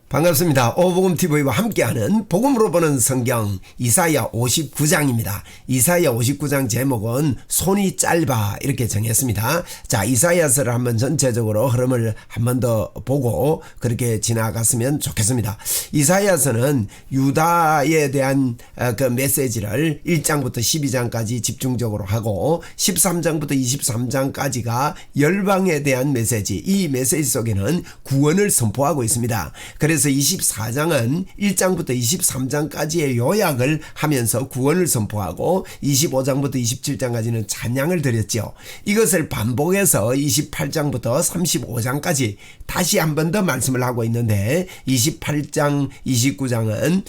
반갑습니다. 오복음TV와 함께하는 복음으로 보는 성경 이사야 59장입니다. 이사야 59장 제목은 손이 짧아 이렇게 정했습니다. 자, 이사야서를 한번 전체적으로 흐름을 한 번 더 보고 그렇게 지나갔으면 좋겠습니다. 이사야서는 유다에 대한 그 메시지를 1장부터 12장까지 집중적으로 하고 13장부터 23장까지가 열방에 대한 메시지, 이 메시지 속에는 구원을 선포하고 있습니다. 그래서 24장은 1장부터 23장까지의 요약을 하면서 구원을 선포하고 25장부터 27장까지는 찬양을 드렸죠. 이것을 반복해서 28장부터 35장까지 다시 한 번 더 말씀을 하고 있는데 28장, 29장은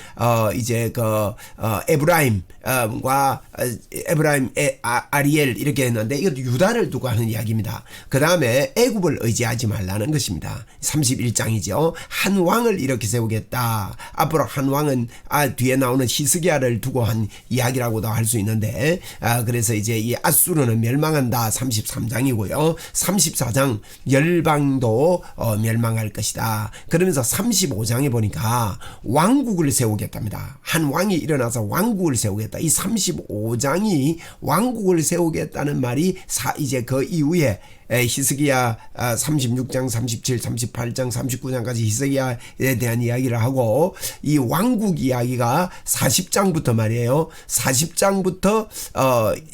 이제 에브라임과 에브라임 아리엘 이렇게 했는데 이것도 유다를 두고 하는 이야기입니다. 그 다음에 애굽을 의지하지 말라는 것입니다. 31장이죠. 한 왕을 이렇게 세우겠다. 앞으로 한 왕은 뒤에 나오는 히스기야를 두고 한 이야기라고도 할 수 있는데 그래서 이제 이 아수르는 멸망한다. 33장이고요. 34장 열방도 멸망할 것이다. 그러면서 35장에 보니까 왕국을 세우겠답니다. 한 왕이 일어나서 왕국을 세우겠다. 이 35장이 왕국을 세우겠다는 말이 이제 그 이후에 히스기야 36장, 37, 38장, 39장까지 히스기야에 대한 이야기를 하고 이 왕국 이야기가 40장부터 말이에요. 40장부터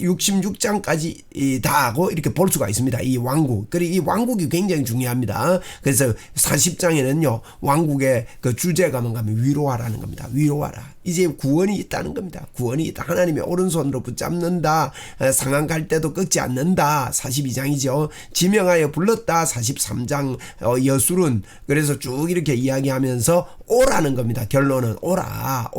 66장까지 다 하고 이렇게 볼 수가 있습니다. 이 왕국. 그리고 이 왕국이 굉장히 중요합니다. 그래서 40장에는요. 왕국의 그 주제가 뭔가 하면 위로하라는 겁니다. 위로하라. 이제 구원이 있다는 겁니다. 구원이 있다. 하나님의 오른손으로 붙잡는다. 상한 갈 때도 꺾지 않는다. 42장이죠. 지명하여 불렀다. 43장 여술은 그래서 쭉 이렇게 이야기하면서 오라는 겁니다. 결론은 오라.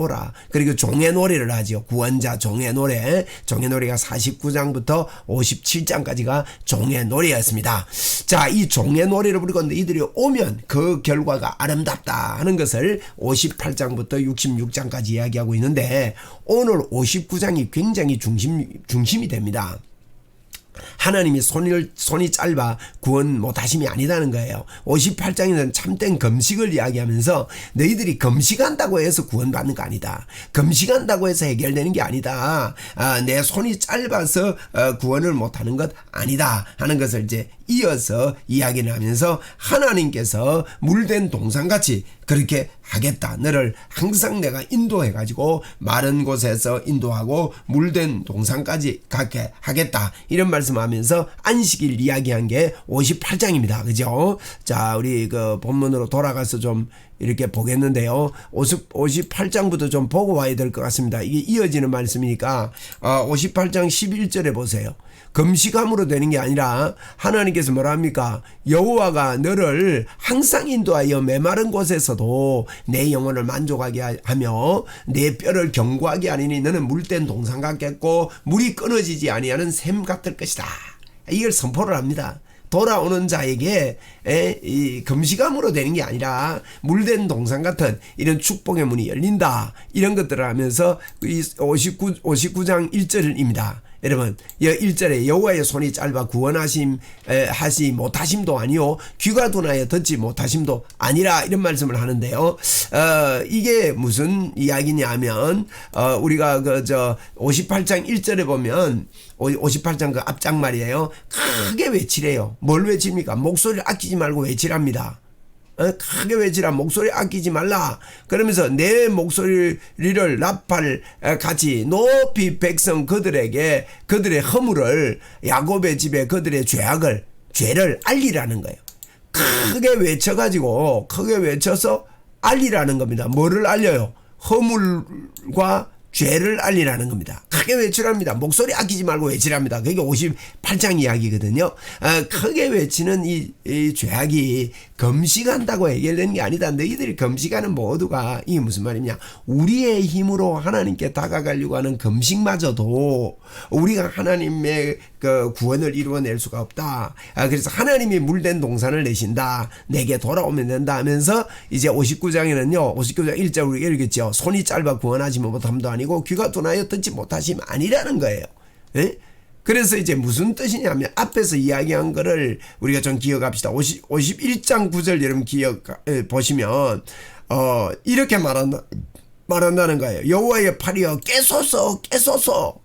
그리고 종의 노래를 하죠. 구원자 종의 노래. 종의 노래가 49장부터 57장까지가 종의 노래였습니다. 자, 이 종의 노래를 부르고 이들이 오면 그 결과가 아름답다 하는 것을 58장부터 66장까지 이야기하고 있는데 오늘 59장이 굉장히 중심이 됩니다. 하나님이 손이 짧아 구원 못하심이 아니다는 거예요. 58장에는 참된 금식을 이야기하면서 너희들이 금식한다고 해서 구원받는 거 아니다. 금식한다고 해서 해결되는 게 아니다. 내 손이 짧아서 구원을 못하는 것 아니다 하는 것을 이제 이어서 이야기를 하면서 하나님께서 물된 동산같이 그렇게 하겠다. 너를 항상 내가 인도해가지고 마른 곳에서 인도하고 물된 동산까지 가게 하겠다. 이런 말씀하면서 안식일 이야기한 게 58장입니다. 그죠? 자, 우리 그 본문으로 돌아가서 좀 이렇게 보겠는데요. 58장부터 좀 보고 와야 될 것 같습니다. 이게 이어지는 말씀이니까 58장 11절에 보세요. 금식함으로 되는 게 아니라 하나님께서 뭐라 합니까? 여호와가 너를 항상 인도하여 메마른 곳에서도 내 영혼을 만족하게 하며 내 뼈를 견고하게 하리니 너는 물된 동산 같겠고 물이 끊어지지 아니하는 샘 같을 것이다. 이걸 선포를 합니다. 돌아오는 자에게 이 금식함으로 되는 게 아니라 물된 동산 같은 이런 축복의 문이 열린다. 이런 것들을 하면서 이 59장 1절입니다. 여러분 1절에 여호와의 손이 짧아 구원하시 못하심도 아니요 귀가 둔하여 듣지 못하심도 아니라 이런 말씀을 하는데요. 이게 무슨 이야기냐면 우리가 58장 1절에 보면 58장 그 앞장 말이에요. 크게 외치래요. 뭘 외칩니까? 목소리를 아끼지 말고 외치랍니다. 크게 외치라. 목소리 아끼지 말라. 그러면서 내 목소리를 나팔 같이 높이 백성 그들에게 그들의 허물을 야곱의 집에 그들의 죄를 알리라는 거예요. 크게 외쳐서 알리라는 겁니다. 뭐를 알려요? 허물과 죄를 알리라는 겁니다. 크게 외치랍니다. 목소리 아끼지 말고 외치랍니다. 그게 58장 이야기거든요. 크게 외치는 이 죄악이 금식한다고 해결되는 게 아니다. 너희들이 금식하는 모두가 이게 무슨 말이냐? 우리의 힘으로 하나님께 다가가려고 하는 금식마저도 우리가 하나님의 그 구원을 이루어낼 수가 없다. 그래서 하나님이 물된 동산을 내신다. 내게 돌아오면 된다 하면서 이제 59장에는요. 59장 1절 우리가 읽었죠. 손이 짧아 구원하지 못함도 아니고 귀가 둔하여 듣지 못하심 아니라는 거예요. 에? 그래서 이제 무슨 뜻이냐면 앞에서 이야기한 거를 우리가 좀 기억합시다. 51장 9절 여러분 보시면 이렇게 말한다는 거예요. 여호와의 팔이여 깨소서 깨소서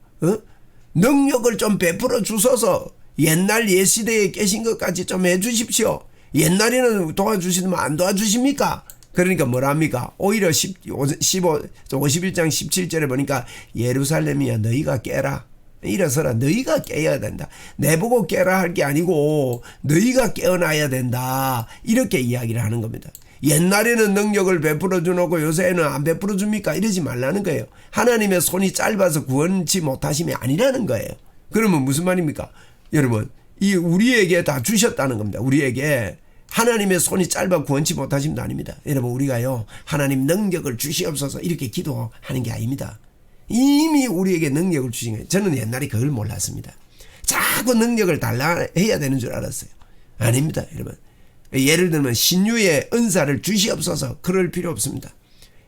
능력을 좀 베풀어 주소서. 옛날 옛시대에 깨신 것까지 좀 해주십시오. 옛날에는 도와주시면 안 도와주십니까? 그러니까 뭐랍니까? 오히려 51장 17절에 보니까 예루살렘이야 너희가 깨라. 일어서라. 너희가 깨야 된다. 내보고 깨라 할 게 아니고 너희가 깨어나야 된다. 이렇게 이야기를 하는 겁니다. 옛날에는 능력을 베풀어 주놓고 요새는 안 베풀어 줍니까? 이러지 말라는 거예요. 하나님의 손이 짧아서 구원치 못하심이 아니라는 거예요. 그러면 무슨 말입니까? 여러분, 이 우리에게 다 주셨다는 겁니다. 우리에게 하나님의 손이 짧아 구원치 못하심도 아닙니다. 여러분, 우리가요 하나님 능력을 주시옵소서 이렇게 기도하는 게 아닙니다. 이미 우리에게 능력을 주신 거예요. 저는 옛날에 그걸 몰랐습니다. 자꾸 능력을 달라 해야 되는 줄 알았어요. 아닙니다, 여러분. 예를 들면 신유의 은사를 주시옵소서 그럴 필요 없습니다.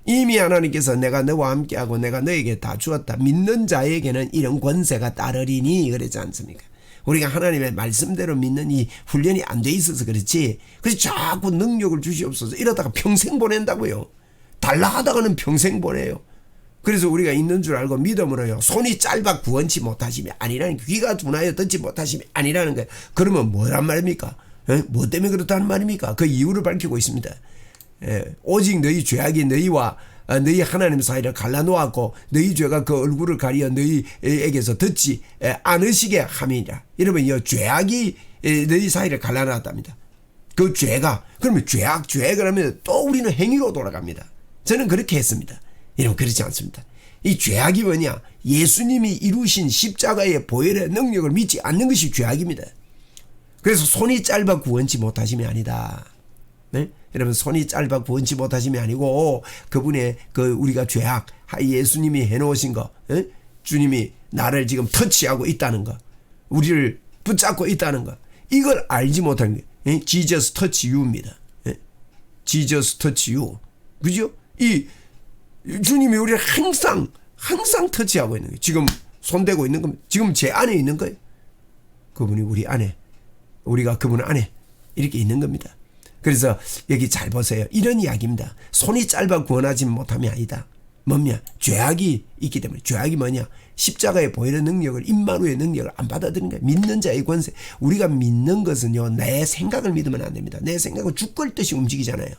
이미 하나님께서 내가 너와 함께하고 내가 너에게 다 주었다. 믿는 자에게는 이런 권세가 따르리니 그러지 않습니까? 우리가 하나님의 말씀대로 믿는 이 훈련이 안 돼 있어서 그렇지. 그래서 자꾸 능력을 주시옵소서 이러다가 평생 보낸다고요. 달라 하다가는 평생 보내요. 그래서 우리가 있는 줄 알고 믿음으로요. 손이 짧아 구원치 못하심이 아니라는 거예요. 귀가 둔하여 듣지 못하심이 아니라는 거예요. 그러면 뭐란 말입니까? 뭐 때문에 그렇다는 말입니까? 그 이유를 밝히고 있습니다. 오직 너희 죄악이 너희와 너희 하나님 사이를 갈라놓았고 너희 죄가 그 얼굴을 가리어 너희에게서 듣지 않으시게 함이니라. 여러분 이 죄악이 너희 사이를 갈라놨답니다. 그 죄가 그러면 죄 그러면 또 우리는 행위로 돌아갑니다. 저는 그렇게 했습니다. 여러분 그렇지 않습니다. 이 죄악이 뭐냐? 예수님이 이루신 십자가의 보혈의 능력을 믿지 않는 것이 죄악입니다. 그래서 손이 짧아 구원치 못하심이 아니다. 네? 여러분 손이 짧아 구원치 못하심이 아니고 그분의 그 우리가 죄악 예수님이 해놓으신 거 주님이 나를 지금 터치하고 있다는 거 우리를 붙잡고 있다는 거 이걸 알지 못하는 게 Jesus touch you입니다. Jesus touch you. 그죠? 이 주님이 우리를 항상 터치하고 있는 거예요. 지금 손대고 있는 겁니다. 지금 제 안에 있는 거예요. 그분이 우리 안에 우리가 그분 안에 이렇게 있는 겁니다. 그래서 여기 잘 보세요. 이런 이야기입니다. 손이 짧아 구원하지 못함이 아니다. 뭐냐? 죄악이 있기 때문에. 죄악이 뭐냐? 십자가의 보혈의 능력을 임마누의 능력을 안 받아들이는 거예요. 믿는 자의 권세. 우리가 믿는 것은요. 내 생각을 믿으면 안 됩니다. 내 생각은 죽을 듯이 움직이잖아요.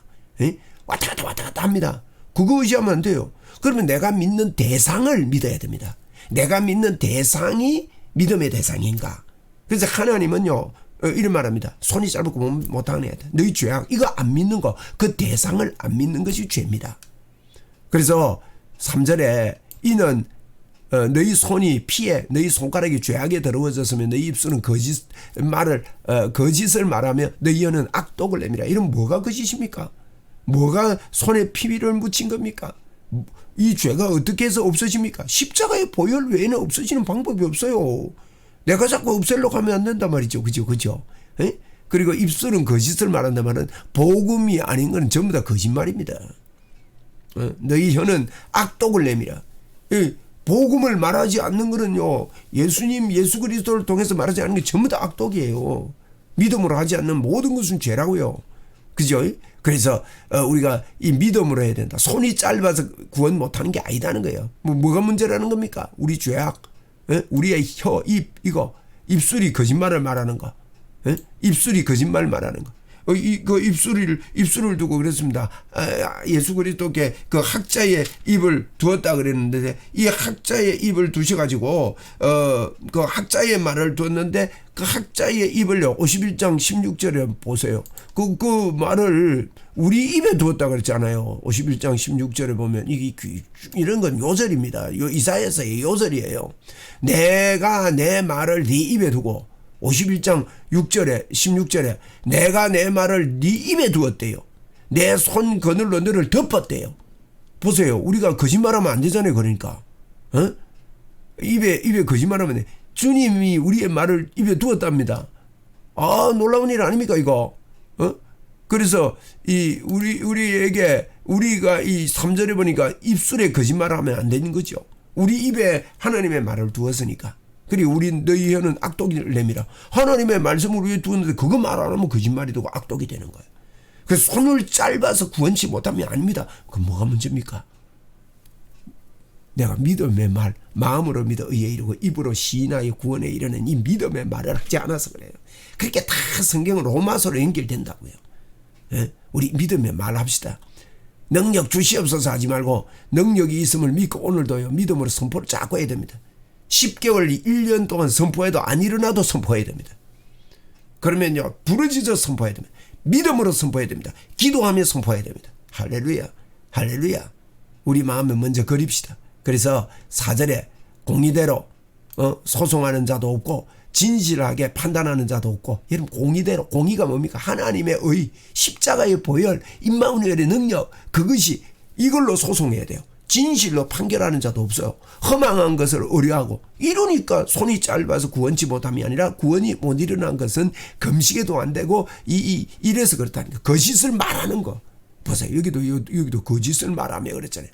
왔다 갔다 합니다. 그거 의지하면 안 돼요. 그러면 내가 믿는 대상을 믿어야 됩니다. 내가 믿는 대상이 믿음의 대상인가? 그래서 하나님은요. 이런 말합니다. 손이 짧고 못하는 애들. 너희 죄악 이거 안 믿는 거 그 대상을 안 믿는 것이 죄입니다. 그래서 3절에 이는 너희 손이 피에 너희 손가락이 죄악에 더러워졌으면 너희 입술은 거짓을 말하며 너희 혀는 악독을 내밀어. 이런 뭐가 거짓입니까? 뭐가 손에 피를 묻힌 겁니까? 이 죄가 어떻게 해서 없어집니까? 십자가의 보혈 외에는 없어지는 방법이 없어요. 내가 자꾸 없애려고 하면 안 된단 말이죠. 그죠? 그리고 입술은 거짓을 말한단 말은 복음이 아닌 건 전부 다 거짓말입니다. 너희 혀는 악독을 내밀어. 복음을 말하지 않는 거는요. 예수 그리스도를 통해서 말하지 않는 게 전부 다 악독이에요. 믿음으로 하지 않는 모든 것은 죄라고요. 그죠? 그래서 우리가 이 믿음으로 해야 된다. 손이 짧아서 구원 못하는 게 아니다는 거예요. 뭐가 문제라는 겁니까? 우리 죄악. 우리의 혀, 입술이 거짓말을 말하는 거. 입술이 거짓말 말하는 거. 그 입술을 두고 그랬습니다. 예수 그리스도께 그 학자의 입을 두었다 그랬는데 이 학자의 입을 두셔가지고 그 학자의 말을 두었는데 그 학자의 입을요 51장 16절에 보세요. 그 말을 우리 입에 두었다 그랬잖아요. 51장 16절에 보면 이런 건 요절입니다. 이사야서의 요절이에요. 내가 내 말을 네 입에 두고 51장 6절에 16절에 내가 내 말을 네 입에 두었대요. 내 손 그늘로 너를 덮었대요. 보세요. 우리가 거짓말하면 안 되잖아요. 그러니까 입에 거짓말하면 주님이 우리의 말을 입에 두었답니다. 놀라운 일 아닙니까 이거? 그래서 우리에게 우리가 이 3절에 보니까 입술에 거짓말을 하면 안 되는 거죠. 우리 입에 하나님의 말을 두었으니까. 그리고 너희 혀는 악독을 내밀어. 하나님의 말씀을 위해 두었는데 그거 말 안 하면 거짓말이 되고 악독이 되는 거예요. 그 손을 짧아서 구원치 못하면 아닙니다. 그 뭐가 문제입니까? 내가 믿음의 말, 마음으로 믿어 의에 이르고 입으로 시인하여 구원에 이르는 이 믿음의 말을 하지 않아서 그래요. 그렇게 다 성경은 로마서로 연결된다고요. 예? 우리 믿음의 말 합시다. 능력 주시옵소서 하지 말고 능력이 있음을 믿고 오늘도요 믿음으로 선포를 자꾸 해야 됩니다. 10개월 1년 동안 선포해도 안 일어나도 선포해야 됩니다. 그러면요 부르짖어 선포해야 됩니다. 믿음으로 선포해야 됩니다. 기도하며 선포해야 됩니다. 할렐루야 할렐루야. 우리 마음에 먼저 그립시다. 그래서 4절에 공의대로 소송하는 자도 없고 진실하게 판단하는 자도 없고. 여러분 공의대로, 공의가 뭡니까? 하나님의 의, 십자가의 보혈, 임마누엘의 능력, 그것이 이걸로 소송해야 돼요. 진실로 판결하는 자도 없어요. 허망한 것을 의뢰하고. 이러니까 손이 짧아서 구원치 못함이 아니라 구원이 못 일어난 것은 금식에도 안 되고 이래서 그렇다니까. 거짓을 말하는 거 보세요. 여기도 거짓을 말하며 그랬잖아요.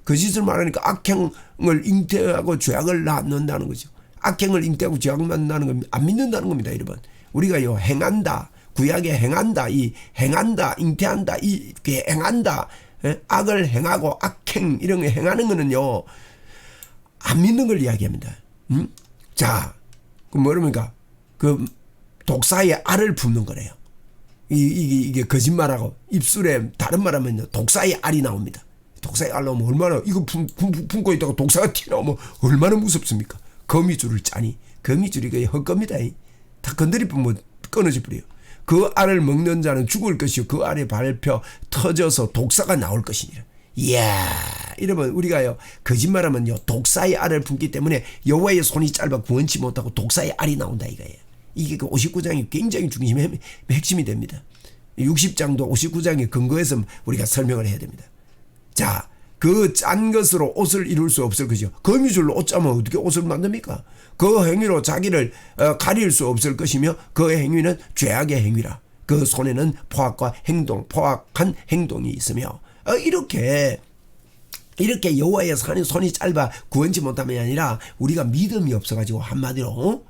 거짓을 말하니까 악행을 잉태하고 죄악을 낳는다는 거죠. 악행을 잉태하고 죄악을 낳는 건 안 믿는다는 겁니다. 여러분 우리가요 행한다, 구약에 행한다, 이 행한다, 잉태한다, 이게 행한다, 악을 행하고 악행 이런 거 행하는 거는요 안 믿는 걸 이야기합니다. 자, 그 뭐랍니까? 그 독사의 알을 품는 거래요. 이게 거짓말하고 입술에 다른 말하면요 독사의 알이 나옵니다. 독사의 알 나오면 얼마나, 이거 품고 있다가 독사가 튀어나오면 얼마나 무섭습니까? 거미줄을 짜니, 거미줄이 거의 헛겁니다. 다 건드리면 끊어져 버려요. 그 알을 먹는 자는 죽을 것이요 그 알에 밟혀 터져서 독사가 나올 것이니라. 이야, 이러면 우리가요 거짓말하면요 독사의 알을 품기 때문에 여호와의 손이 짧아 구원치 못하고 독사의 알이 나온다 이거예요. 이게 그 59장이 굉장히 중심의 핵심이 됩니다. 60장도 59장의 근거에서 우리가 설명을 해야 됩니다. 자, 그 짠 것으로 옷을 이룰 수 없을 것이요. 거미줄로 옷 짜면 어떻게 옷을 만듭니까? 그 행위로 자기를 가릴 수 없을 것이며 그 행위는 죄악의 행위라. 그 손에는 포악한 행동이 있으며 이렇게 여호와의 손이 짧아 구원치 못함이 아니라 우리가 믿음이 없어가지고 한마디로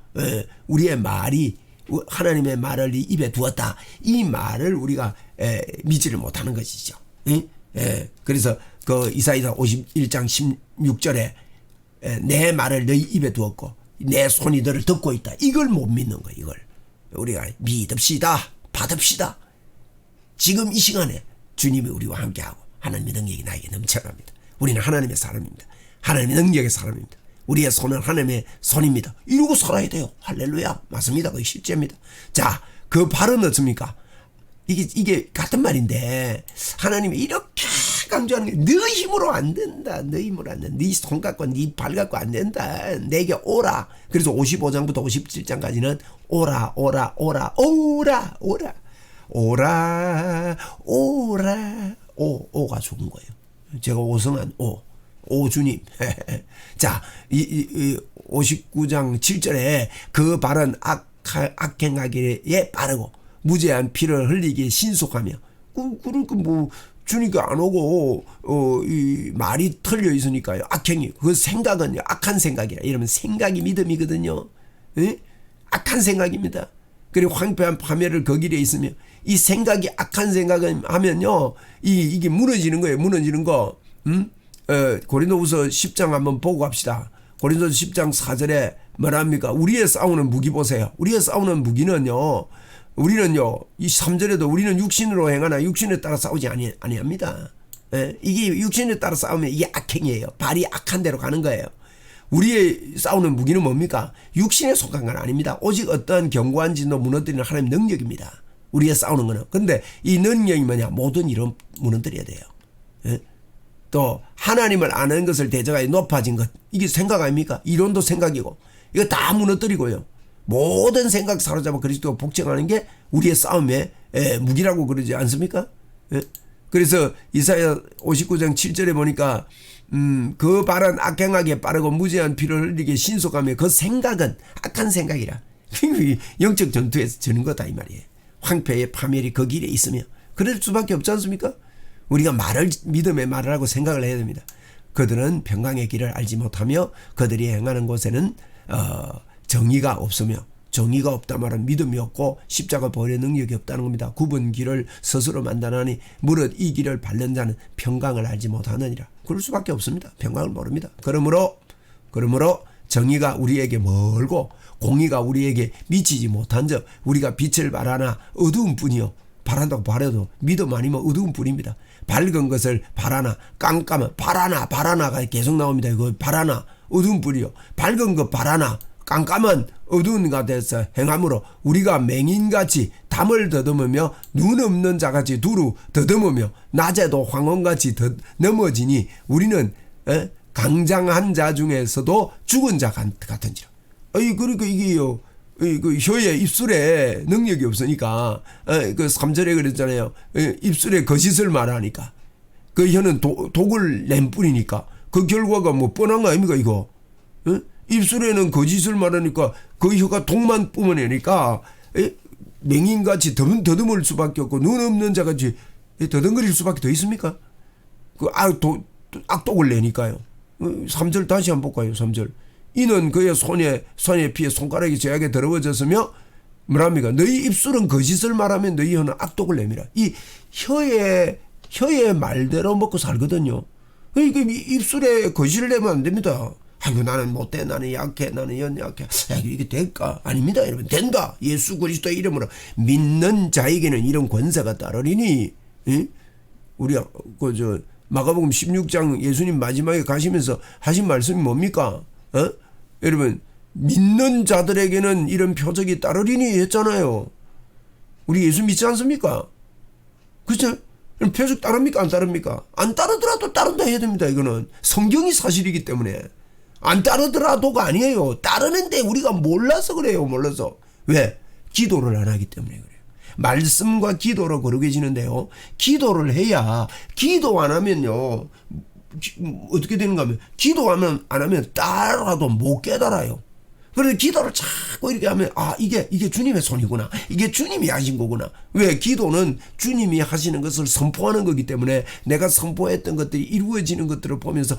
우리의 말이 하나님의 말을 입에 두었다. 이 말을 우리가 믿지를 못하는 것이죠. 그래서 그 이사야 51장 16절에 내 말을 너희 입에 두었고 내 손이 너를 듣고 있다. 이걸 못 믿는 거예요. 이걸 우리가 믿읍시다. 받읍시다. 지금 이 시간에 주님이 우리와 함께하고 하나님의 능력이 나에게 넘쳐납니다. 우리는 하나님의 사람입니다. 하나님의 능력의 사람입니다. 우리의 손은 하나님의 손입니다. 이러고 살아야 돼요. 할렐루야. 맞습니다. 그게 실제입니다. 자, 그 발은 어떻습니까? 이게 같은 말인데 하나님이 이렇게 강조하는 게 너 힘으로 안 된다. 너 힘으로 안 된다. 네 손 갖고 네 발 갖고 안 된다. 내게 오라. 그래서 55장부터 57장까지는 오라. 오가 좋은 거예요. 제가 오성한 오 주님. 자, 이 59장 7절에 그 발은 악행하기에 빠르고 무죄한 피를 흘리기에 신속하며 그러니까 뭐 주니까 안 오고 이 말이 털려 있으니까요. 악행이 그 생각은요 악한 생각이라. 이러면 생각이 믿음이거든요. 악한 생각입니다. 그리고 황폐한 파멸을 그 길에 있으며 이 생각이 악한 생각을 하면요 이게 무너지는 거예요. 무너지는 거. 고린도후서 10장 한번 보고 갑시다. 고린도서 10장 4절에 뭐랍니까? 우리의 싸우는 무기 보세요. 우리의 싸우는 무기는요. 우리는요, 이 3절에도 우리는 육신으로 행하나 육신에 따라 싸우지 아니합니다. 이게 육신에 따라 싸우면 이게 악행이에요. 발이 악한 대로 가는 거예요. 우리의 싸우는 무기는 뭡니까? 육신에 속한 건 아닙니다. 오직 어떠한 견고한 진도 무너뜨리는 하나님의 능력입니다. 우리의 싸우는 거는. 근데 이 능력이 뭐냐? 모든 일은 무너뜨려야 돼요. 또 하나님을 아는 것을 대적하여 높아진 것. 이게 생각 아닙니까? 이론도 생각이고. 이거 다 무너뜨리고요. 모든 생각 사로잡아 그리스도가 복종하는 게 우리의 싸움의 무기라고 그러지 않습니까? 그래서 이사야 59장 7절에 보니까 그 발은 악행하게 빠르고 무죄한 피를 흘리게 신속하며 그 생각은 악한 생각이라. 영적 전투에서 지는 거다 이 말이에요. 황폐의 파멸이 그 길에 있으며 그럴 수밖에 없지 않습니까? 우리가 믿음의 말을 하고 생각을 해야 됩니다. 그들은 평강의 길을 알지 못하며 그들이 행하는 곳에는 정의가 없으며 정의가 없다 말은 믿음이 없고 십자가 벌의 능력이 없다는 겁니다. 굽은 길을 스스로 만드나니 무릇 이 길을 밟는 자는 평강을 알지 못하느니라. 그럴 수밖에 없습니다. 평강을 모릅니다. 그러므로 정의가 우리에게 멀고 공의가 우리에게 미치지 못한 적 우리가 빛을 바라나 어두운 뿐이요. 바란다고 바라도 믿음 아니면 어두운 뿐입니다. 밝은 것을 바라나 깜깜한 바라나가 계속 나옵니다. 이거 바라나 어두운 뿐이요. 밝은 것 바라나 깜깜한 어두운 가운데서 행함으로 우리가 맹인같이 담을 더듬으며 눈 없는 자같이 두루 더듬으며 낮에도 황혼같이 넘어지니 우리는 강장한 자 중에서도 죽은 자 같은지라. 그러니까 이게요. 그 혀에 입술에 능력이 없으니까 그 3절에 그랬잖아요. 입술에 거짓을 말하니까 그 혀는 독을 낸 뿐이니까 그 결과가 뭐 뻔한 거 아닙니까 이거? 입술에는 거짓을 말하니까 그 혀가 독만 뿜어내니까 맹인같이 더듬을 수밖에 없고 눈 없는 자같이 더듬거릴 수밖에 더 있습니까? 그 악독을 내니까요. 3절 다시 한번 볼까요? 3절. 이는 그의 손에 피해 손가락이 죄악에 더러워졌으며 뭐랍니까? 너희 입술은 거짓을 말하면 너희 혀는 악독을 내밀어. 이 혀의 말대로 먹고 살거든요. 그러니까 입술에 거짓을 내면 안 됩니다. 아이고 나는 못돼, 나는 약해, 나는 연약해. 이게 될까? 아닙니다. 여러분 된다. 예수 그리스도의 이름으로 믿는 자에게는 이런 권세가 따르리니. 우리가 마가복음 16장 예수님 마지막에 가시면서 하신 말씀이 뭡니까? 여러분 믿는 자들에게는 이런 표적이 따르리니 했잖아요. 우리 예수 믿지 않습니까? 그렇죠? 표적 따릅니까? 안 따릅니까? 안 따르더라도 따른다 해야 됩니다. 이거는 성경이 사실이기 때문에. 안 따르더라도가 아니에요. 따르는데 우리가 몰라서 그래요. 몰라서. 왜? 기도를 안 하기 때문에 그래요. 말씀과 기도로 거룩해지는데요. 기도를 해야, 기도 안 하면요 어떻게 되는가 하면 기도하면 안 하면 따라도 못 깨달아요. 그래서 기도를 자꾸 이렇게 하면 이게 주님의 손이구나. 이게 주님이 하신 거구나. 왜? 기도는 주님이 하시는 것을 선포하는 거기 때문에 내가 선포했던 것들이 이루어지는 것들을 보면서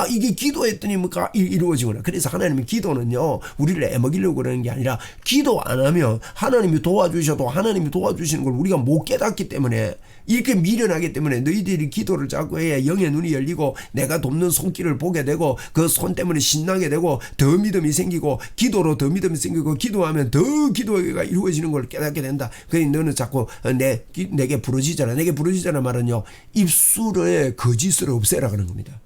이게 기도했더니 뭔가 이루어지구나. 그래서 하나님의 기도는요 우리를 애먹이려고 그러는 게 아니라 기도 안 하면 하나님이 도와주셔도 하나님이 도와주시는 걸 우리가 못 깨닫기 때문에 이렇게 미련하기 때문에 너희들이 기도를 자꾸 해야 영의 눈이 열리고 내가 돕는 손길을 보게 되고 그 손 때문에 신나게 되고 더 믿음이 생기고 기도로 더 믿음이 생기고 기도하면 더 기도가 이루어지는 걸 깨닫게 된다. 그러니 너는 자꾸 내게 부르짖어라. 내게 부르짖어라 말은요 입술에 거짓을 없애라는 겁니다.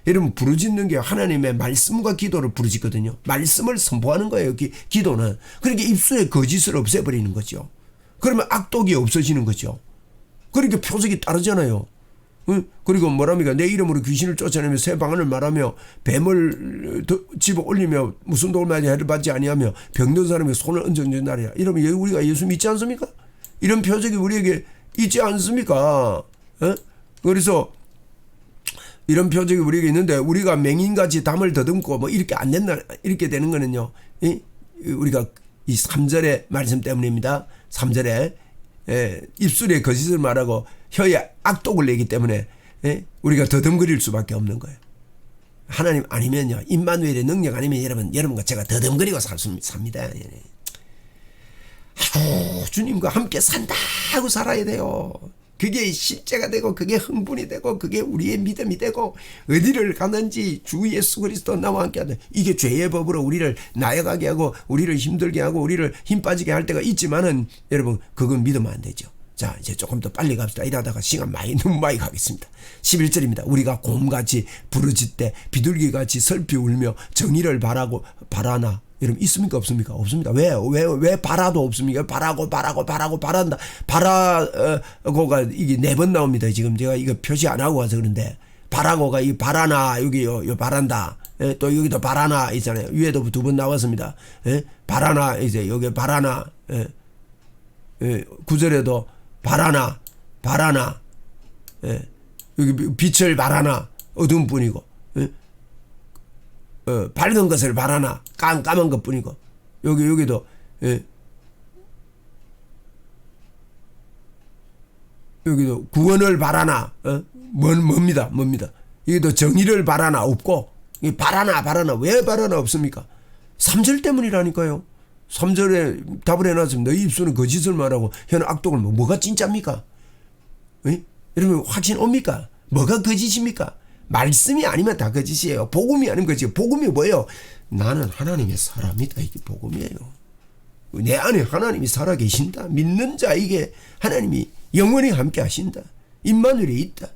여러분 부르짖는 게 하나님의 말씀과 기도를 부르짖거든요. 말씀을 선포하는 거예요. 기도는. 그러니까 입술에 거짓을 없애버리는 거죠. 그러면 악독이 없어지는 거죠. 그러니까 표적이 따르잖아요. 그리고 뭐랍니까? 내 이름으로 귀신을 쫓아내며 새 방언을 말하며 뱀을 집어 올리며 무슨 도움을 해를 받지 아니하며 병든 사람의 손을 얹어준다리라. 이러면 우리가 예수 믿지 않습니까? 이런 표적이 우리에게 있지 않습니까? 그래서 이런 표적이 우리에게 있는데 우리가 맹인같이 담을 더듬고 뭐 이렇게 안 된다 이렇게 되는 거는요. 우리가 이 3절의 말씀 때문입니다. 3절에 입술에 거짓을 말하고 혀에 악독을 내기 때문에 우리가 더듬거릴 수밖에 없는 거예요. 하나님 아니면요 임마누엘의 능력 아니면 여러분과 제가 더듬거리고 삽니다. 주님과 함께 산다고 살아야 돼요. 그게 실제가 되고 그게 흥분이 되고 그게 우리의 믿음이 되고 어디를 가든지 주 예수 그리스도 나와 함께 하다. 이게 죄의 법으로 우리를 나약하게 하고 우리를 힘들게 하고 우리를 힘 빠지게 할 때가 있지만은 여러분 그건 믿으면 안 되죠. 자 이제 조금 더 빨리 갑시다. 이러다가 시간 너무 많이 가겠습니다. 11절입니다. 우리가 곰같이 부르짖되 비둘기같이 슬피 울며 정의를 바라나. 여러분 있습니까 없습니까? 없습니다. 왜 바라도 없습니까? 바란다. 바라고가 이게 4번 나옵니다. 지금 제가 이거 표시 안 하고 와서 그런데 바라고가 이 바라나 여기요 바란다. 또 여기도 바라나 있잖아요. 위에도 2번 나왔습니다. 바라나 이제 여기 바라나 9절에도 바라나 여기 빛을 바라나 어두운 뿐이고 밝은 것을 바라나 깜깜한 것 뿐이고 여기도 여기도 구원을 바라나 뭡니다. 여기도 정의를 바라나 없고 바라나 왜 바라나 없습니까? 3절 때문이라니까요. 3절에 답을 해놨습니다. 너희 입술은 거짓을 말하고 혀는 악독을 뭐가 진짜입니까? 에? 여러분 확신 옵니까? 뭐가 거짓입니까? 말씀이 아니면 다 거짓이에요. 복음이 아니면 거짓이에요. 복음이 뭐예요? 나는 하나님의 사람이다. 이게 복음이에요. 내 안에 하나님이 살아계신다. 믿는 자에게 하나님이 영원히 함께 하신다. 임마누엘이 있다.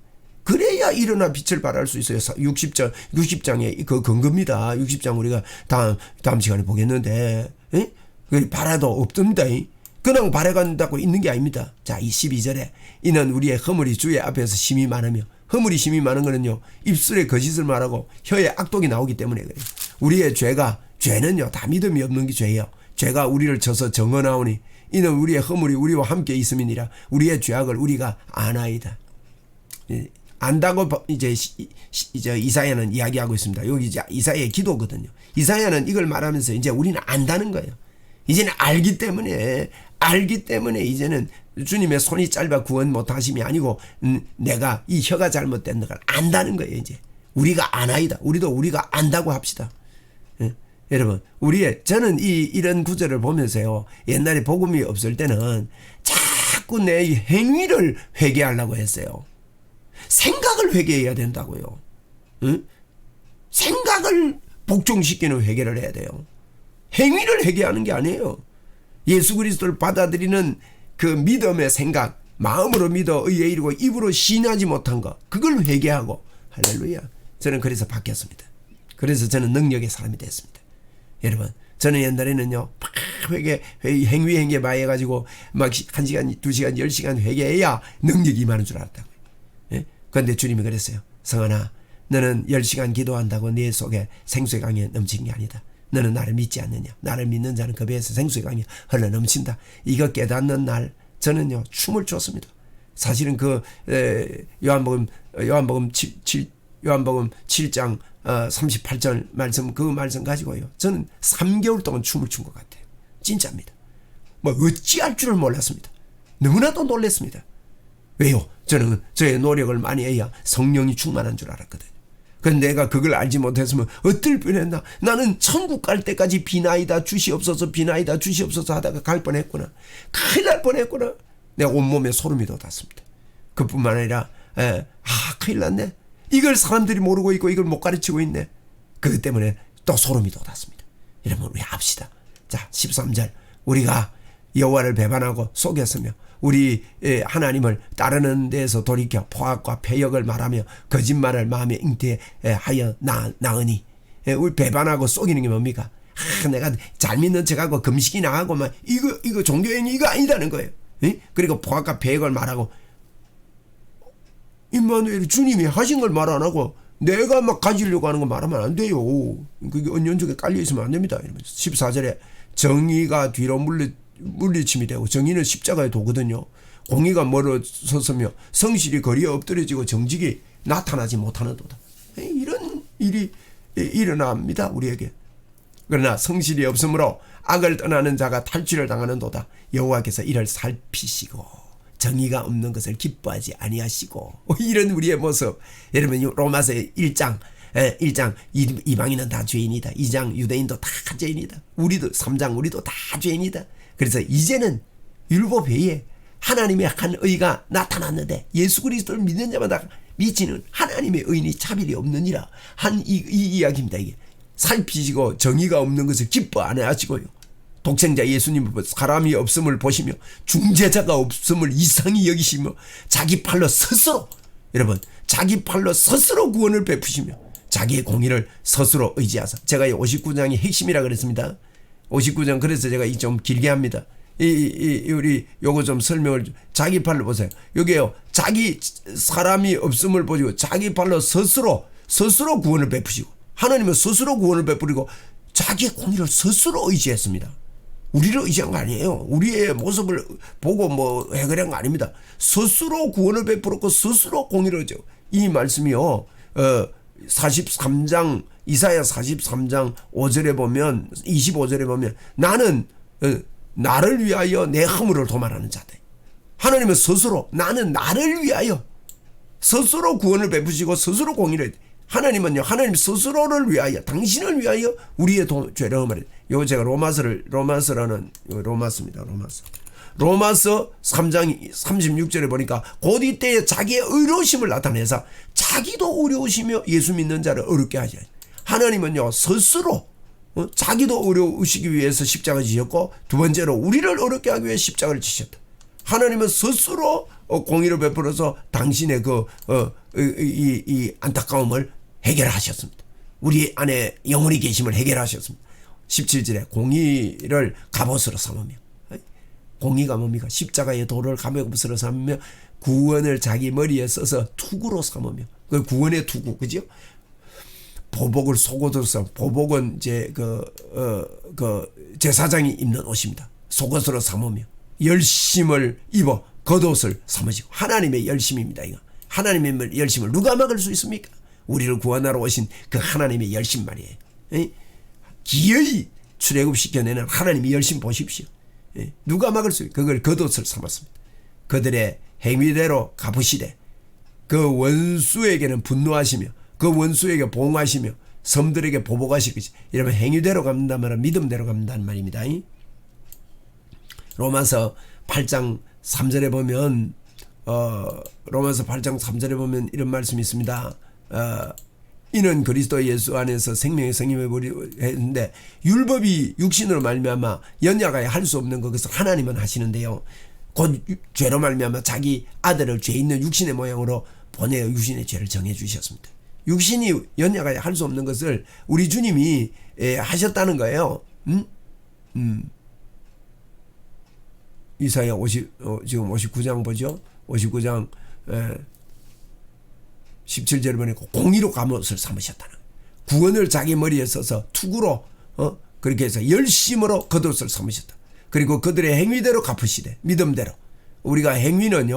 그래야 일어나 빛을 발할 수 있어요. 60장의 그 근거입니다. 60장 우리가 다음 시간에 보겠는데, 바라도 없답니다. 그냥 바라간다고 있는 게 아닙니다. 자, 이 12절에 이는 우리의 허물이 주의 앞에서 심히 많으며, 허물이 심히 많은 거는요, 입술에 거짓을 말하고 혀에 악독이 나오기 때문에 그래요. 우리의 죄는요, 다 믿음이 없는 게 죄예요. 죄가 우리를 쳐서 정언하오니 이는 우리의 허물이 우리와 함께 있음이니라. 우리의 죄악을 우리가 아나이다. 안다고 이제 이사야는 이야기하고 있습니다. 여기 이제 이사야의 기도거든요. 이사야는 이걸 말하면서 이제 우리는 안다는 거예요. 이제는 알기 때문에 이제는 주님의 손이 짧아 구원 못하심이 아니고 내가 이 혀가 잘못된 걸 안다는 거예요. 이제 우리가 아나이다. 우리가 안다고 합시다. 여러분, 저는 이런 구절을 보면서요, 옛날에 복음이 없을 때는 자꾸 내 행위를 회개하려고 했어요. 생각을 회개해야 된다고요. 응? 생각을 복종시키는 회개를 해야 돼요. 행위를 회개하는 게 아니에요. 예수 그리스도를 받아들이는 그 믿음의 생각, 마음으로 믿어 의에 이르고 입으로 시인하지 못한 것, 그걸 회개하고, 할렐루야. 저는 그래서 바뀌었습니다. 그래서 저는 능력의 사람이 됐습니다. 여러분, 저는 옛날에는요, 막 행위 많이 해가지고 막 1시간, 2시간, 10시간 회개해야 능력이 임하는 줄 알았다고요. 예? 그런데 주님이 그랬어요. 성환아, 너는 10시간 기도한다고 네 속에 생수의 강이 넘친 게 아니다. 너는 나를 믿지 않느냐. 나를 믿는 자는 그 배에서 생수의 강이 흘러 넘친다. 이거 깨닫는 날 저는요, 춤을 췄습니다. 사실은 요한복음 7장 38절 말씀, 그 말씀 가지고요, 저는 3개월 동안 춤을 춘 것 같아요. 진짜입니다. 어찌할 줄을 몰랐습니다. 너무나도 놀랐습니다. 왜요? 저는 저의 노력을 많이 해야 성령이 충만한 줄 알았거든요. 그런데 내가 그걸 알지 못했으면 어떨 뻔했나. 나는 천국 갈 때까지 비나이다 주시옵소서, 비나이다 주시옵소서 하다가 갈 뻔했구나. 큰일 날 뻔했구나. 내 온몸에 소름이 돋았습니다. 그뿐만 아니라 큰일 났네. 이걸 사람들이 모르고 있고 이걸 못 가르치고 있네. 그것 때문에 또 소름이 돋았습니다. 여러분, 우리 합시다. 자, 13절. 우리가 여호와를 배반하고 속였으며 우리 하나님을 따르는 데에서 돌이켜 포악과 패역을 말하며 거짓말을 마음에 잉태하여 나으니. 우리 배반하고 속이는 게 뭡니까? 내가 잘 믿는 척하고 금식이나 하고 막 이거 종교행위 이거 아니다는 거예요. 그리고 포악과 패역을 말하고, 임마누엘 주님이 하신 걸 말 안 하고 내가 막 가지려고 하는 거 말하면 안 돼요. 그게 언연중에 깔려 있으면 안 됩니다. 14절에 정의가 뒤로 물리침이 되고, 정의는 십자가의 도거든요. 공의가 멀어섰으며 성실이 거리에 엎드려지고 정직이 나타나지 못하는도다. 이런 일이 일어납니다, 우리에게. 그러나 성실이 없으므로 악을 떠나는 자가 탈취를 당하는도다. 여호와께서 이를 살피시고 정의가 없는 것을 기뻐하지 아니하시고. 이런 우리의 모습. 여러분, 로마서 1장 이방인은 다 죄인이다. 2장 유대인도 다 죄인이다. 우리도 3장 우리도 다 죄인이다. 그래서 이제는 율법 외에 하나님의 한 의가 나타났는데 예수 그리스도를 믿는 자마다 미치는 하나님의 의인이 차별이 없느니라. 이 이야기입니다. 이게 살피시고 정의가 없는 것을 기뻐 안 하시고요. 독생자 예수님을 사람이 없음을 보시며 중재자가 없음을 이상히 여기시며 자기 팔로 스스로, 여러분, 자기 팔로 스스로 구원을 베푸시며 자기의 공의를 스스로 의지하사. 제가 이 59장이 핵심이라 그랬습니다. 59장, 그래서 제가 좀 길게 합니다. 우리 요거 좀 설명을, 자기 팔로 보세요. 여기에요. 자기 사람이 없음을 보시고 자기 팔로 스스로 구원을 베푸시고, 하나님은 스스로 구원을 베푸리고 자기의 공의를 스스로 의지했습니다. 우리를 의지한 거 아니에요. 우리의 모습을 보고 해결한 거 아닙니다. 스스로 구원을 베풀었고 스스로 공의를 의지하고. 이 말씀이요, 43장, 이사야 43장 5절에 보면, 25절에 보면, 나는 나를 위하여 내 허물을 도말하는 자다. 하나님은 스스로, 나는 나를 위하여 스스로 구원을 베푸시고 스스로 공의를, 하나님은요, 하나님 스스로를 위하여, 당신을 위하여 우리의 죄를 헐어버려. 요 제가 로마서입니다. 로마서 3장 36절에 보니까 곧 이때에 자기의 의로우심을 나타내서 자기도 어려우시며 예수 믿는 자를 어렵게 하죠. 하나님은요, 스스로 자기도 어려우시기 위해서 십자가를 지셨고, 두 번째로 우리를 어렵게 하기 위해 십자가를 지셨다. 하나님은 스스로 공의를 베풀어서 당신의 이 안타까움을 해결하셨습니다. 우리 안에 영원히 계심을 해결하셨습니다. 17절에 공의를 갑옷으로 삼으며, 공의가 뭡니까? 십자가의 도를 갑옷으로 삼으며 구원을 자기 머리에 써서 투구로 삼으며, 그 구원의 투구, 그죠? 보복을 속옷으로 삼, 보복은 이제 제사장이 입는 옷입니다. 속옷으로 삼으며 열심을 입어 겉옷을 삼으시고, 하나님의 열심입니다. 이거 하나님의 열심을 누가 막을 수 있습니까? 우리를 구원하러 오신 그 하나님의 열심 말이에요. 기어이 출애굽시켜내는 하나님의 열심 보십시오. 누가 막을 수 있어요? 그걸 겉옷을 삼았습니다. 그들의 행위대로 갚으시되 그 원수에게는 분노하시며 그 원수에게 보응하시며 섬들에게 보복하실 것이, 이러면 행위대로 갚는다는 말은 믿음대로 갚는다는 말입니다. 로마서 8장 3절에 보면 로마서 8장 3절에 보면 이런 말씀이 있습니다. 이는 그리스도 예수 안에서 생명의 성임을 했는데 율법이 육신으로 말미암아 연약하여 할 수 없는 것을 하나님은 하시는데요, 곧 죄로 말미암아 자기 아들을 죄 있는 육신의 모양으로 보내어 육신의 죄를 정해 주셨습니다. 육신이 연약하여 할 수 없는 것을 우리 주님이 하셨다는 거예요. 이사야 지금 59장 보죠. 59장 17절에 보니까 공의로 갑옷을 삼으셨다는 거예요. 구원을 자기 머리에 써서 투구로 그렇게 해서 열심으로 겉옷을 삼으셨다. 그리고 그들의 행위대로 갚으시되 믿음대로. 우리가 행위는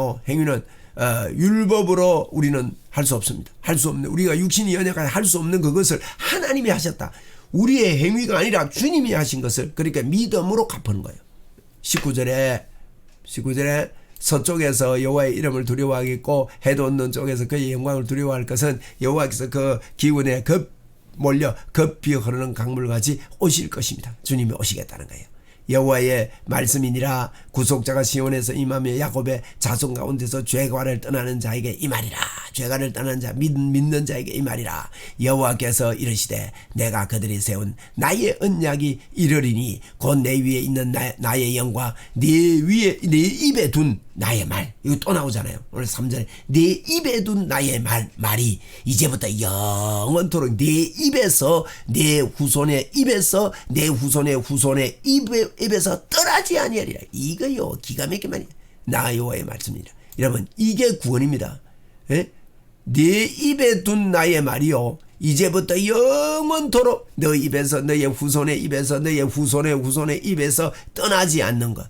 율법으로 우리는 할 수 없습니다. 할 수 없는, 우리가 육신이 연약하여 할 수 없는 그것을 하나님이 하셨다. 우리의 행위가 아니라 주님이 하신 것을, 그러니까 믿음으로 갚는 거예요. 19절에 서쪽에서 여호와의 이름을 두려워하겠고 해도 없는 쪽에서 그의 영광을 두려워할 것은 여호와께서 그 기운에 급 몰려 급히 흐르는 강물같이 오실 것입니다. 주님이 오시겠다는 거예요. 여호와의 말씀이니라. 구속자가 시온에서 임하며 야곱의 자손 가운데서 죄과를 떠나는 자에게 이 말이라. 죄과를 떠나는 자 믿는 자에게 이 말이라. 여호와께서 이르시되 내가 그들이 세운 나의 언약이 이르리니 곧 내 위에 있는 나의 영과 네 입에 둔 나의 말. 이거 또 나오잖아요. 오늘 3절에 내 입에 둔 나의 말이 이제부터 영원토록 내 입에서 내 후손의 입에서 내 후손의 후손의 입에서 떠나지 아니하리라. 이거요, 기가 막힌 말이에요. 나 여호와의 말씀이라. 여러분, 이게 구원입니다. 네 입에 둔 나의 말이요, 이제부터 영원토록 너 입에서, 너의 후손의 입에서, 너의 후손의 후손의 입에서 떠나지 않는 것.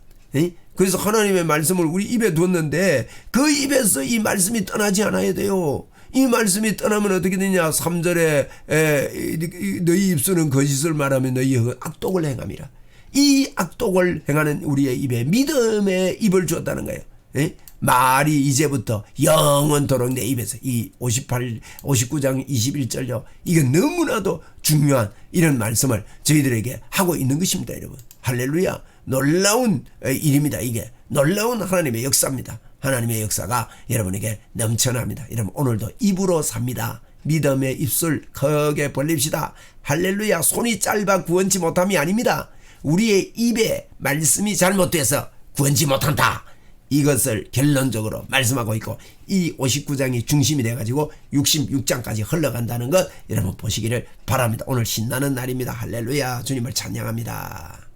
그래서 하나님의 말씀을 우리 입에 뒀는데 그 입에서 이 말씀이 떠나지 않아야 돼요. 이 말씀이 떠나면 어떻게 되냐. 3절에 너희 입술은 거짓을 말하며 너희 악독을 행함이라. 이 악독을 행하는 우리의 입에 믿음의 입을 주었다는 거예요. 말이 이제부터 영원토록 내 입에서. 이 59장 21절요. 이건 너무나도 중요한 이런 말씀을 저희들에게 하고 있는 것입니다. 여러분, 할렐루야. 놀라운 일입니다. 이게 놀라운 하나님의 역사입니다. 하나님의 역사가 여러분에게 넘쳐납니다. 여러분, 오늘도 입으로 삽니다. 믿음의 입술 크게 벌립시다. 할렐루야. 손이 짧아 구원치 못함이 아닙니다. 우리의 입에 말씀이 잘못돼서 구원치 못한다. 이것을 결론적으로 말씀하고 있고, 이 59장이 중심이 돼가지고 66장까지 흘러간다는 것 여러분 보시기를 바랍니다. 오늘 신나는 날입니다. 할렐루야. 주님을 찬양합니다.